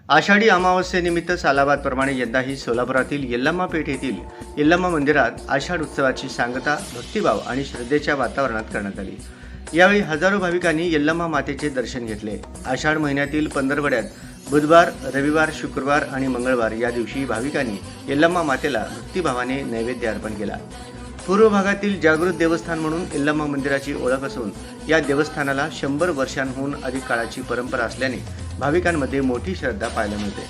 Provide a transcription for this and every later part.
आषाढी अमावस्येनिमित्त सालाबादप्रमाणे यंदाही सोलापुरातील यल्लम्मा पेठ येथील यल्लम्मा मंदिरात आषाढ उत्सवाची सांगता भक्तिभाव आणि श्रद्धेच्या वातावरणात करण्यात आली। यावेळी हजारो भाविकांनी यल्लम्मा मातेचे दर्शन घेतले। आषाढ महिन्यातील पंधरवड्यात बुधवार, रविवार, शुक्रवार आणि मंगळवार या दिवशी भाविकांनी यल्लम्मा मातेला भक्तिभावाने नैवेद्य अर्पण केला। पूर्व भागातील जागृत देवस्थान म्हणून यल्लम्मा मंदिराची ओळख असून या देवस्थानाला 100 वर्षांहून अधिक काळाची परंपरा असल्याने भाविकांमध्ये मोठी श्रद्धा पाहायला मिळते।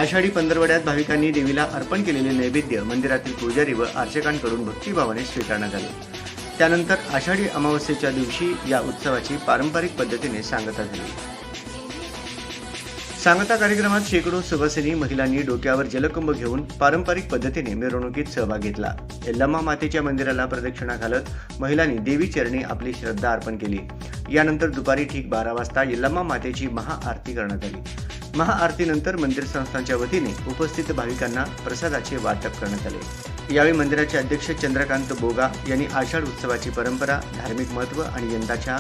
आषाढी पंधरवड्यात भाविकांनी देवीला अर्पण केलेले नैवेद्य मंदिरातील पुजारी व अर्चकांकडून भक्तिभावाने स्वीकारण्यात आले। त्यानंतर आषाढी अमावस्येच्या दिवशी या उत्सवाची पारंपरिक पद्धतीने सांगता झाली। सांगता कार्यक्रमात शेकडो सुवासिनी महिलांनी डोक्यावर जलकुंभ घेऊन पारंपरिक पद्धतीने मिरवणुकीत सहभाग घेतला। यल्लम्मा मातेच्या मंदिराला प्रदक्षिणा घालत महिलांनी देवी चरणी आपली श्रद्धा अर्पण केली। यानंतर दुपारी ठीक 12 वाजता यल्लम्मा मातेची महाआरती करण्यात आली। महाआरतीनंतर मंदिर संस्थानच्या वतीने उपस्थित भाविकांना प्रसादाचे वाटप करण्यात आले। यावेळी मंदिराचे अध्यक्ष चंद्रकांत बोगा यांनी आषाढ उत्सवाची परंपरा, धार्मिक महत्त्व आणि यंदाच्या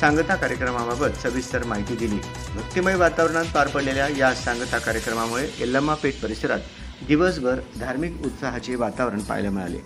सांगता कार्यक्रमाबाबत सविस्तर माहिती दिली। भक्तिमय वातावरणात पार पडलेल्या या सांगता कार्यक्रमामुळे यल्लम्मा पेठ परिसरात दिवसभर धार्मिक उत्साहाचे वातावरण पाहायला मिळाले।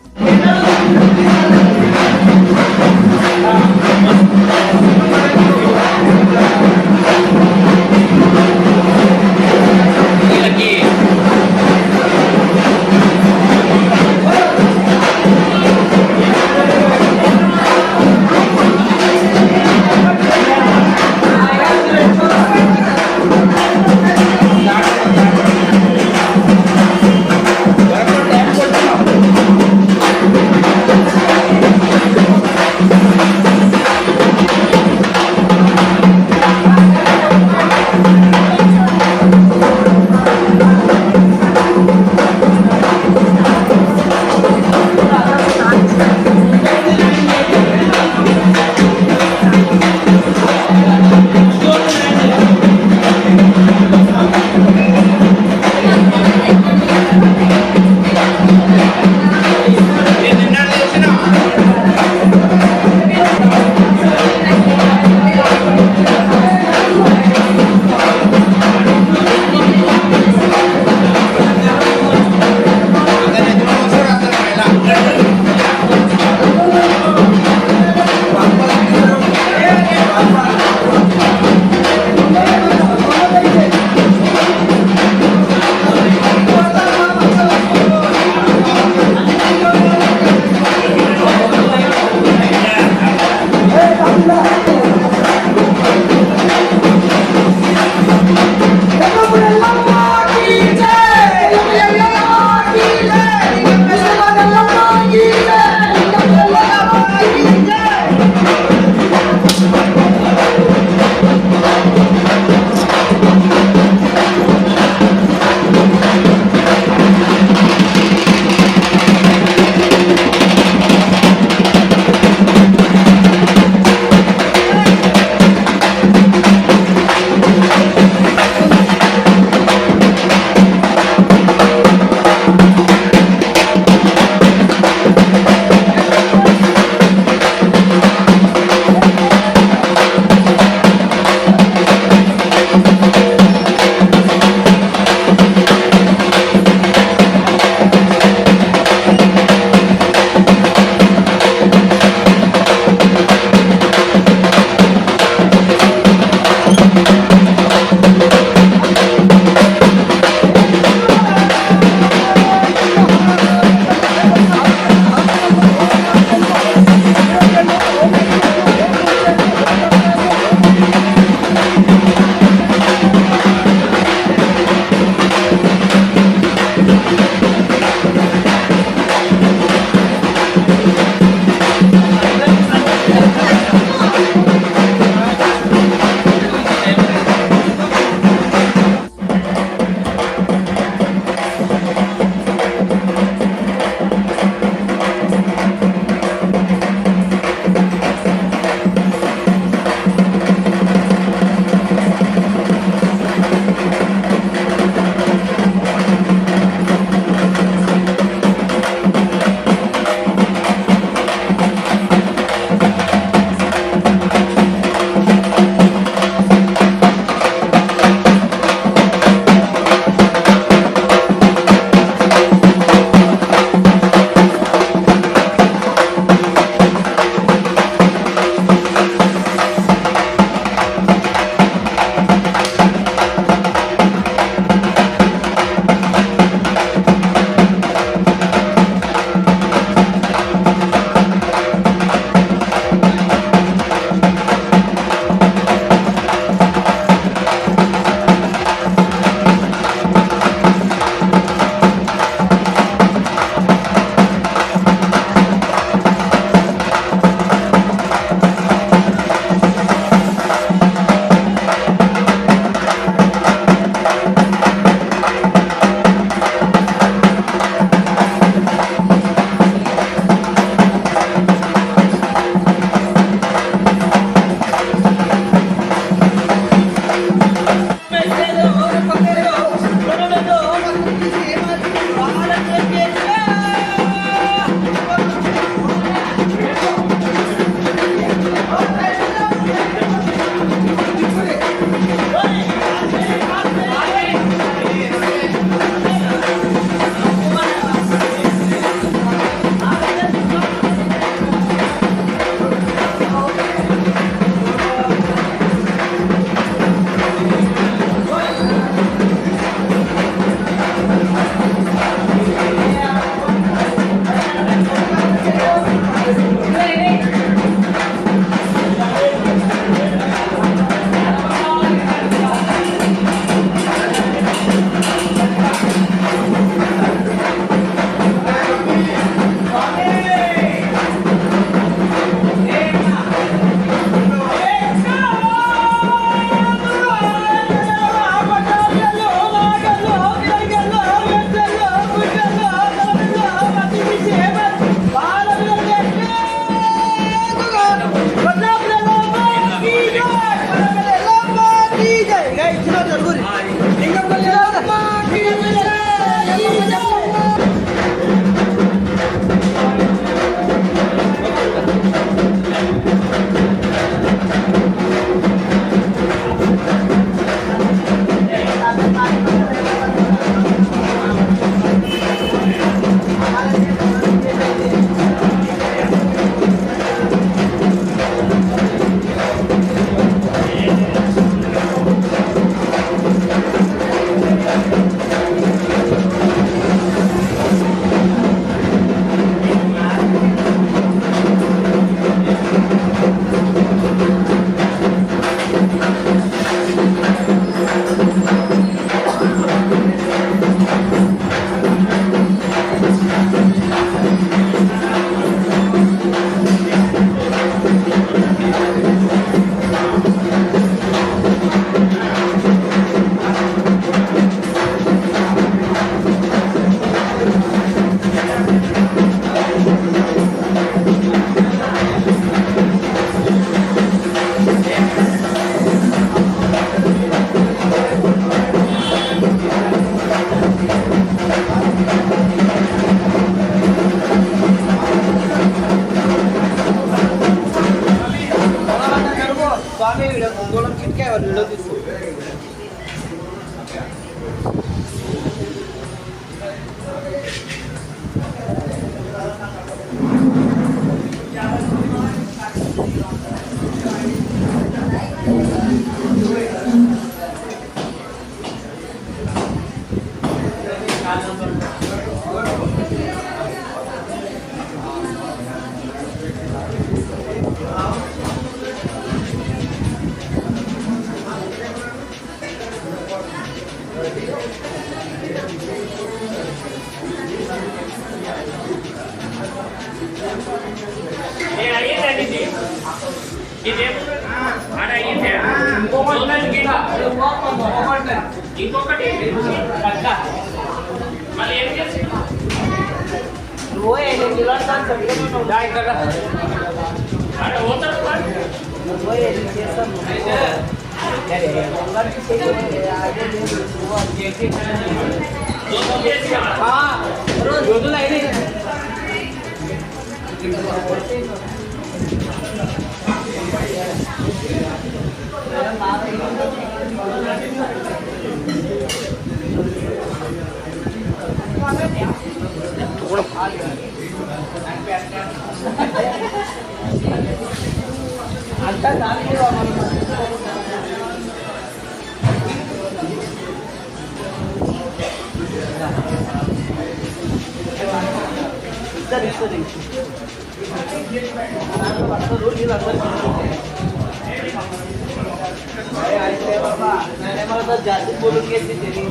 जास्त बोलून घेतली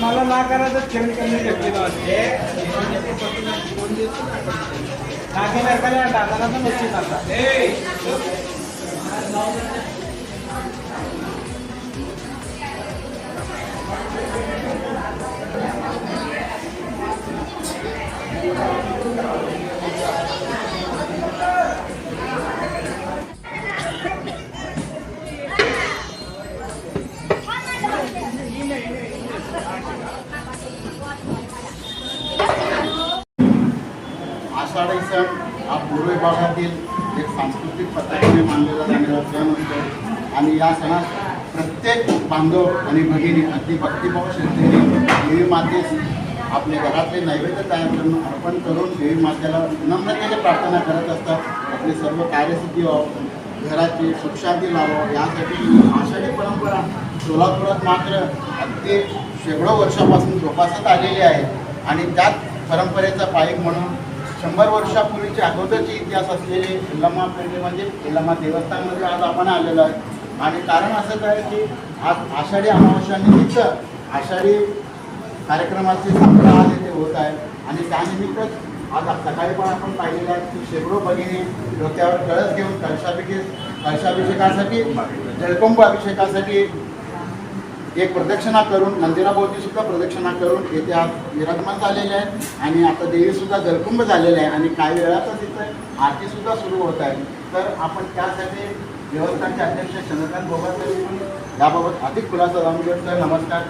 मला ना करायचं खेळ कमी घेतलेलं टाकेला टाकायला पण नक्कीच आता आषाढी सण हा पूर्व विभागातील एक सांस्कृतिक पद्धतीने मानलेला जाणारा सण असतो आणि या सणात प्रत्येक बांधव आणि भगिनी अगदी भक्तिभाव श्रद्धेने देवी मातेस आपल्या घरातले नैवेद्य तयार करून अर्पण करून देवी मातेला विनम्रतेने प्रार्थना करत असतात. आपले सर्व कार्यसिद्धी व्हावं, घराची सुखशांती लावावं यासाठी आषाढी परंपरा सोलापुरात मात्र अगदी शेकडो वर्षापासून जोपासत आलेली आहे आणि त्याच परंपरेचा पायक म्हणून 100 वर्षापूर्वीची अगोदरची इतिहास असलेले यल्लम्मा पेठे म्हणजे यल्लम्मा देवस्थानमध्ये आज आपण आलेलो आहे. आणि कारण असंच आहे की आज आषाढी अमावस्यानिमित्त आषाढी कार्यक्रमाची सांगता आज येथे होत आहे आणि त्यानिमित्तच आज सकाळी पण आपण पाहिलेलं आहे की शेकडो भगिनी डोक्यावर कळस घेऊन कलशाभिषेकासाठी जलकुंभ अभिषेकासाठी एक प्रदक्षिणा करून मंदिराभोवती सुद्धा प्रदक्षिणा करून येथे आज विराजमान झालेले आहेत आणि आता देवीसुद्धा जलकुंभ झालेले आहे आणि काही वेळातच इथं आरतीसुद्धा सुरू होत आहे. तर आपण त्यासाठी देवस्थानचे अध्यक्ष चंद्रकांत बोगासकर याबाबत अधिक खुलासा जाणून घेऊ. सर नमस्कार.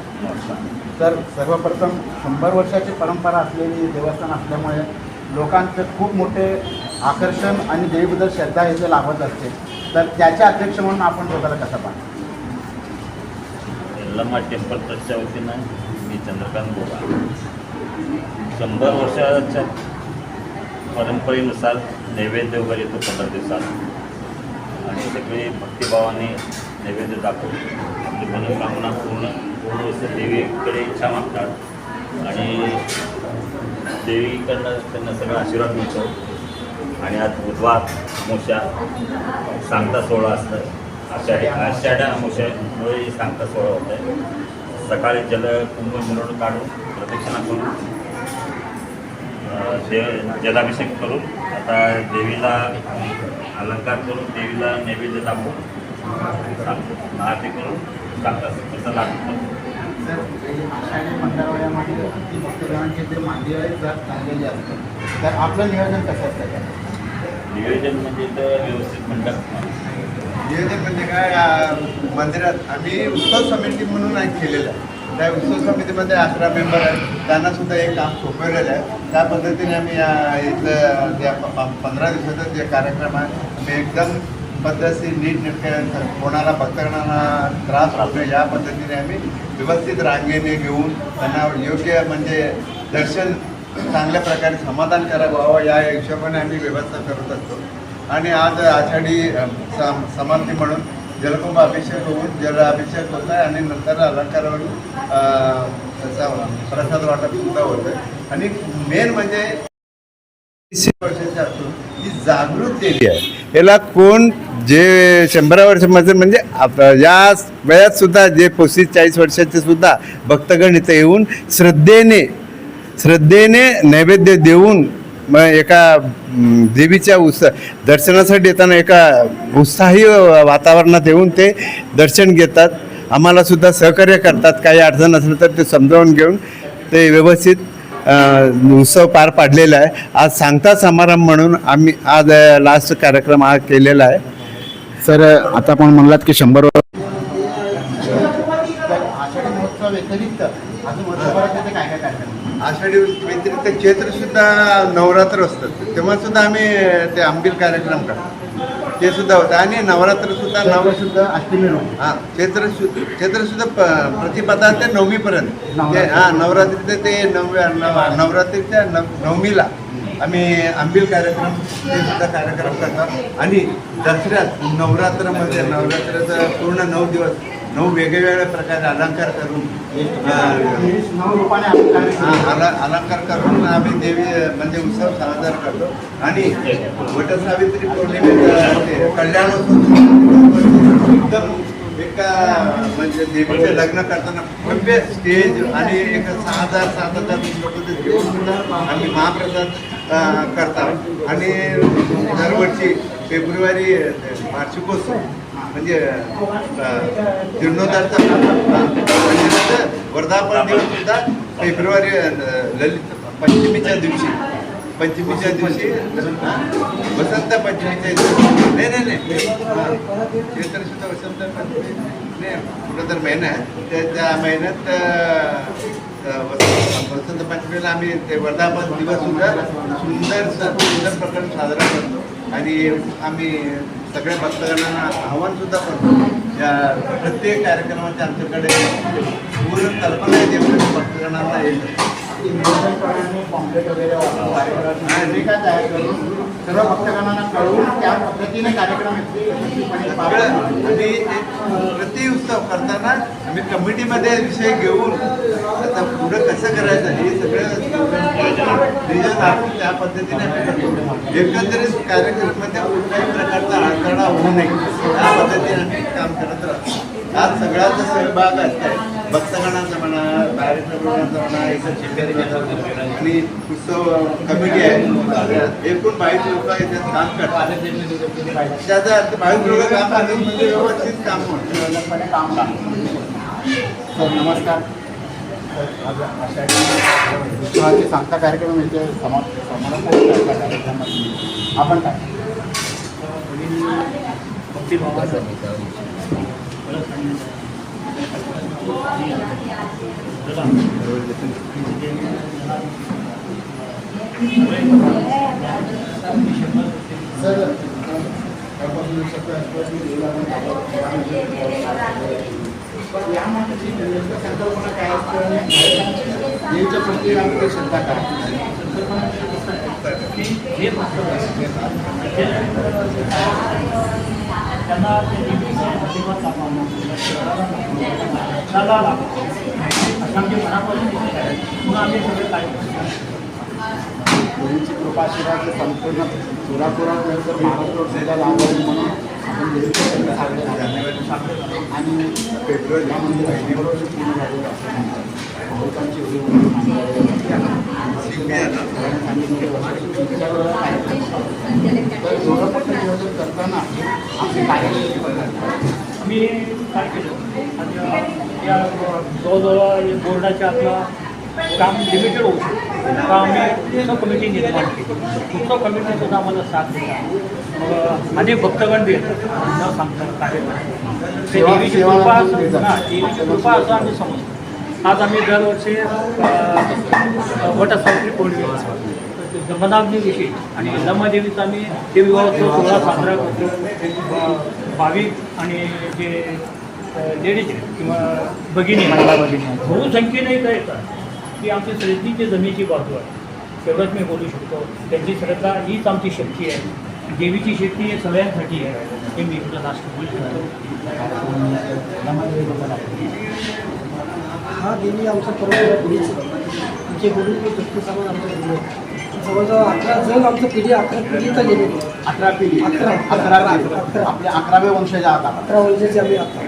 तर सर्वप्रथम 100 वर्षाची परंपरा असलेली देवस्थान असल्यामुळे लोकांचं खूप मोठे आकर्षण आणि देवीबद्दल श्रद्धा इथे लाभत असते. तर त्याचे अध्यक्ष म्हणून आपण स्वतःला कसं पाहतो? यल्लम्मा टेम्पल ट्रस्टच्या वतीनं मी चंद्रकांत बोरा 100 वर्षाच्या परंपरेनुसार नैवेद्य वगैरे येतो 15 दिवसात आणि सगळे भक्तिभावाने नैवेद्य दाखवून आपली मनोकामना पूर्ण असं देवीकडे इच्छा मागतात आणि देवीकडनं त्यांना सगळा आशीर्वाद मिळतो. आणि आज बुधवार अमावस्या सांगता सोहळा असतं. आषाढ्या अमावस्यामुळे सांगता सोहळा होत आहे. सकाळी कुंभ मिरवणूक काढून प्रदक्षिणा करून जलाभिषेक करून आता देवीला अलंकार करून देवीला नैवेद्य दाखवून आरती करून सांगता तसं लागतो. तर आषाढी मंगळवाड्यामध्ये भक्तगणांचे जे मांदिळे चाललेले असतात तर आपलं नियोजन कसं असतं? नियोजन म्हणजे तर व्यवस्थित म्हणतात. नियोजन म्हणजे काय मंदिरात आम्ही उत्सव समिती म्हणून केलेलं आहे. त्या उत्सव समितीमध्ये 11 मेंबर आहेत. त्यांना सुद्धा एक काम सोपवलेलं आहे. त्या पद्धतीने आम्ही इथं ज्या 15 दिवसाचा जे कार्यक्रम आहे आम्ही एकदम पद्धतशीर नीटनेटक्या कोणाला भक्तगणांना त्रास होत नाही या पद्धतीने आम्ही व्यवस्थित रांगेने घेऊन त्यांना योग्य म्हणजे दर्शन चांगल्या प्रकारे समाधान करावं या हिशोबाने आम्ही व्यवस्था करत असतो. आणि आज आषाढी समाप्ती म्हणून जलकुंभ अभिषेक होऊन जलाभिषेक होत आहे आणि नंतर अलंकारावरून त्याचा प्रसाद वाटप सुद्धा होतं आहे. आणि मेन म्हणजे 30 वर्षाची असून ही जागृत देवी आहे. याला कोण जे 100 वर्षामध्ये म्हणजे या वयात सुद्धा जे 35-40 वर्षाचे सुद्धा भक्तगण इथं येऊन श्रद्धेने नैवेद्य देऊन मग एका देवीच्या दर्शनासाठी येताना एका उत्साही वातावरणात येऊन ते दर्शन घेतात. आम्हाला सुद्धा सहकार्य करतात. काही अडचण असेल तर ते समजावून घेऊन ते व्यवस्थित उत्सव पार पाडलेला आहे. आज सांगता समारंभ म्हणून आम्ही आज लास्ट कार्यक्रम हा केलेला आहे. सर आता आपण म्हणलात की 100 आषाढी महोत्सव व्यतिरिक्त अजून वर्षभरात तिथे काय काय कार्यक्रम? आषाढी व्यतिरिक्त चैत्रसुद्धा नवरात्र असतात तेव्हा सुद्धा आम्ही ते आंबील कार्यक्रम करतो. ते सुद्धा होतं आणि नवरात्रसुद्धा सुद्धा अष्टमी हां चैत्रसुद्धा प्रतिपदा ते नवमीपर्यंत ते नवरात्रीचं ते नवरात्रीच्या नवमीला आम्ही आंबील कार्यक्रम ते सुद्धा कार्यक्रम करतात. आणि दसऱ्यात नवरात्राचं पूर्ण 9 दिवस 9 वेगवेगळ्या प्रकारे अलंकार करून 9 रूपाने अलंकार करून आम्ही देवी म्हणजे उत्सव साजरा करतो. आणि वटसावित्री पौर्णिमेचं कल्याणोत्सव एकदम एका म्हणजे देवीचं लग्न करताना भव्य स्टेज आणि एक 6,000-7,000 लोक घेऊन सुद्धा आम्ही महाप्रसाद करतात. आणि दरवर्षी फेब्रुवारी वार्षिकोत्सव म्हणजे जीर्णोद्धारचा म्हणजे वर्धापन दिवस सुद्धा फेब्रुवारी ललित पंचमीच्या दिवशी वसंत पंचमीच्या दिवशी नाही चैत्र सुद्धा वसंत पंचमी नाही कुठं तर महिना आहे त्या महिन्यात वसंत पंचमीला आम्ही ते वर्धापन दिवस सुद्धा सुंदर प्रकारे साजरा करतो. आणि आम्ही सगळ्या भक्तगणांना आव्हानसुद्धा करतो. या प्रत्येक कार्यक्रमाच्या आमच्याकडे पूर्ण कल्पना आहे जेवढे भक्तगणांना येईल पॉम्पलेट वगैरे काय तयार करून सर्व भक्तगणांना कळवून त्या पद्धतीने कार्यक्रम आणि प्रति उत्सव करताना आम्ही कमिटीमध्ये विषय घेऊन आता पुढं कसं करायचं हे सगळं नियोजन त्या पद्धतीने एकंदरीत कार्यक्रमामध्ये कुठल्याही प्रकारचा अडथळा होऊ नये या पद्धतीने आम्ही काम करत राहतो. आज सगळ्यांचा सहभाग असतंय भक्तगणांचा म्हणा बाहेरच्या लोकांचा म्हणा इथं शेतकरी आणि उत्सव कमिटी आहे. एकूण 22 लोक याच्यात काम करतात. त्याचा अर्थ 22 लोक काम करतात म्हणजे व्यवस्थित काम होतं काम नमस्कार. आषाढी सांगता कार्यक्रम याचे समारंभ आपण काय सर यामागची संकल्पना काय असतं, देवीच्या प्रती आपली श्रद्धा काय हे त्यांना अजिबात लाभावं त्याला असं आमच्या मनापासून म्हणून आम्ही सगळे काय देवीची कृपा शिवाय संपूर्ण सोलापुरात महाराष्ट्र सुद्धा लाभावी म्हणून आपण देवीच्या साजरे आणि पेट्रोल या मंदिराची पूर्ण झालेलं असतं भाविकांची तर सोलापूरचं नियोजन करताना आमची कार्यक्रम आम्ही काय केलं या जवळजवळ बोर्डाच्या आपलं काम लिमिटेड होऊ शकतं तर आम्ही सब कमिटी निर्माण केली उत्सव कमिटीसुद्धा आम्हाला साथ दिला अनेक भक्तगण बी येतात न सांगता कार्यक्रम ते देवीची कृपा असं देवीची कृपा असं आम्ही समजतो आज आम्ही दरवर्षी वटसावित्री पौर्णिमेला जगन्नाथदेवीविषयी आणि यल्लम्मादेवीचा आम्ही देवीविवाहाचा सोहळा साजरा करतो भाविक आणि जे लेडीज किंवा भगिनी बहुसंख्येने इथं येतात की आमची श्रद्धेची जमिनीची बाजू आहे तेवढंच मी बोलू शकतो त्यांची श्रद्धा हीच आमची शक्ती आहे देवीची शक्ती हे सगळ्यांसाठी आहे हे मी तुला लास्ट बोलू शकतो हा देवी आमचा परम गुरुच आमचे गुरु भक्ती समाज आमच्या गुरु जवळजवळ 11 जण आमचं पिढी 11 पिढी तर गेली 11 पिढी 11 आपल्या 11व्या वंशाच्या आता 11 वर्षाची आम्ही आता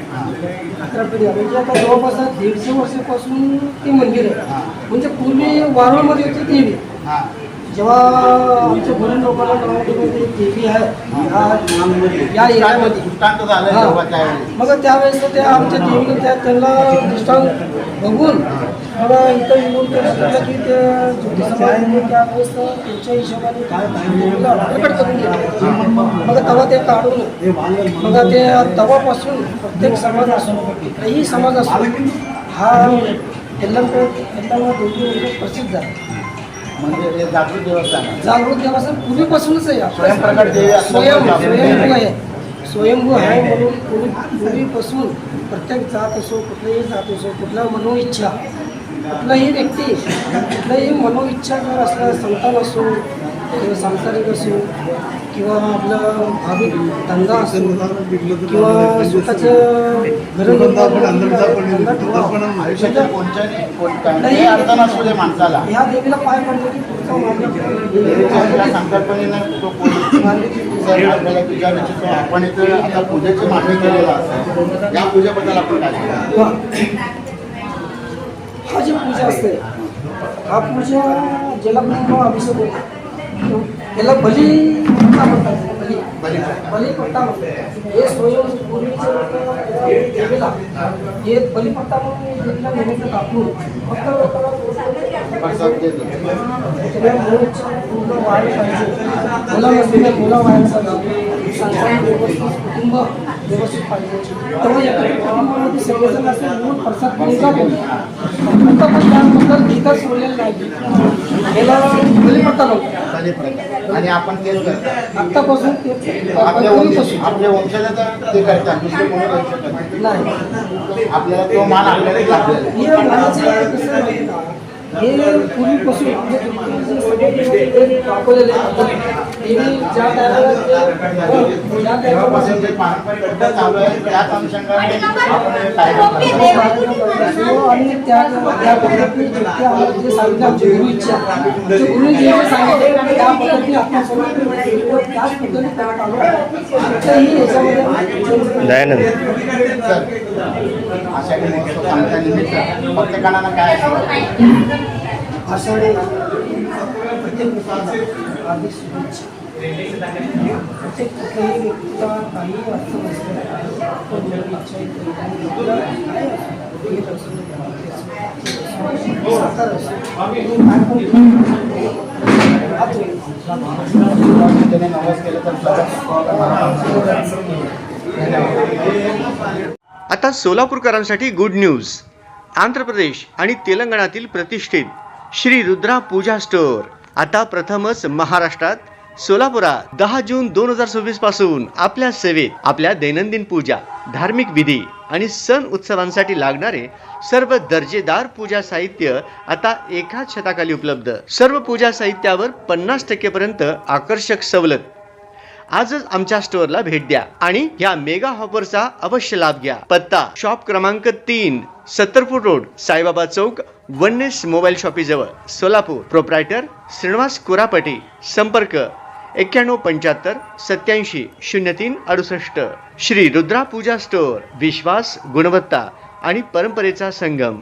11 पिढी म्हणजे आता जवळपास 150 वर्षापासून ते मंदिर आहे म्हणजे पूर्वी वारुळमध्ये होती देवी हां जेव्हा आमच्या गुरु लोकांना नावामध्ये देवी आहे या एरियामध्ये दृष्टांत झालं हां. तेव्हा त्यावेळी मग त्यावेळेस त्या आमच्या देवीने त्यांना दृष्टांत बघून मग इथं येऊन ते म्हटलं की ते समाजाने त्यावेळेस त्यांच्या हिशोबाने प्रकट करून घेतलं मग तेव्हा ते काढून मग ते तेव्हापासून प्रत्येक समाज असो काही समाज असो हा यल्लम्मा देवी प्रसिद्ध आहे म्हणजे हे जागृत देवस्थान आहे. जागृत देवस्थान पूर्वीपासूनच आहे स्वयंप्रकट देवी असल्यामुळे स्वयंभू आहे स्वयंभू आहे म्हणून पूर्वीपासून प्रत्येक जात असो कुठल्याही जात असो कुठल्या मनोइच्छा कुठलाही व्यक्ती कुठलाही मनोइच्छा जर असला संतान असो किंवा सांसारिक असो किंवा आपला भाविक धंदा असो किंवा स्वतःचं आयुष्याच्या कोणत्याही अडचण असू दे माणसाला ह्या देवीला पाय पडले की पुढचा देवीच्या मार्ग ज्या संकल्पनेनं तो जर आपल्याला विचारायची तो आपण इथं आता पूजेची मागणी केलेला असतो या पूजेबद्दल आपण काय सांगाल? हा जी पूजा असते हा पूजा ज्याला पण अभिषेक होतो त्याला बली पट्टा म्हणतात बली पट्टा म्हणतात हे स्वयं पूर्वीचे देवीला हे बलीपट्टा म्हणून देवीला निमित्त कापून फक्त लोकांना प्रसाद देतो. त्याला मूळच्या पूर्ण व्हायला पाहिजे मुला नसलेल्या मुला व्हायचा संसार व्यवस्थित कुटुंब व्यवस्थित पाहिजे तेव्हा या कुटुंबामध्ये सगळेजण असं मूळ प्रसाद पूजा फक्त पण त्याबद्दल भीतर सोडलेलं नाही याला बलीपट्टा म्हणतात बलिप्रथा. आणि आपण तेच करतो आत्तापासून तेच आपल्या वंशाला ते करतात दुसरे कोणी करू शकत नाही. नाही आपल्याला तो मान आपल्याला लागलेला आहे. हे म्हणायचं कसं आहे माहिती का? हे पूर्वीपासून वापरलेले देवी ज्या तेव्हापासून जे पारंपरिक पद्धत चालू आहे त्याच अनुषंगाने आपण हे कार्यक्रम करतो. आणि त्या पद्धतीने जे आम्हाला जे सांगितलं आमची गुरु इच्छा आमच्या गुरुने जे सांगितलं त्या पद्धतीने आपण त्याच पद्धतीने करत आलो कुठल्याही याच्यामध्ये दयानंद सर आषाढी महोत्सव सांगता निमित्त भक्तगणांना काय असतं? आषाढी प्रत्येक लोकांना हार्दिक शुभेच्छा प्रत्येक कुठल्याही व्यक्तीला काही अडचण असते पण ज्याची इच्छा आहे त्याला काय असो येत असो साकार असो त्याने नवस केलं तर आता सोलापूरकरांसाठी गुड न्यूज. आंध्र प्रदेश आणि तेलंगणातील प्रतिष्ठित श्री रुद्रा पूजा स्टोअर आता प्रथमच महाराष्ट्रात सोलापुरात 10 जून 2026 पासून आपल्या सेवेत आपल्या दैनंदिन पूजा, धार्मिक विधी आणि सण उत्सवांसाठी लागणारे सर्व दर्जेदार पूजा साहित्य आता एकाच छताखाली उपलब्ध. सर्व पूजा साहित्यावर 50% पर्यंत आकर्षक सवलत. आजच आमच्या स्टोअरला भेट द्या आणि या मेगा ऑफरचा अवश्य लाभ घ्या. पत्ता शॉप क्रमांक 3, 70 फूट रोड, साईबाबा चौक, वननेस मोबाईल शॉपी जवळ, सोलापूर. प्रोप्रायटर श्रीनिवास कुरापटी. संपर्क 9175 87 03 68. श्री रुद्रा पूजा स्टोअर. विश्वास, गुणवत्ता आणि परंपरेचा संगम.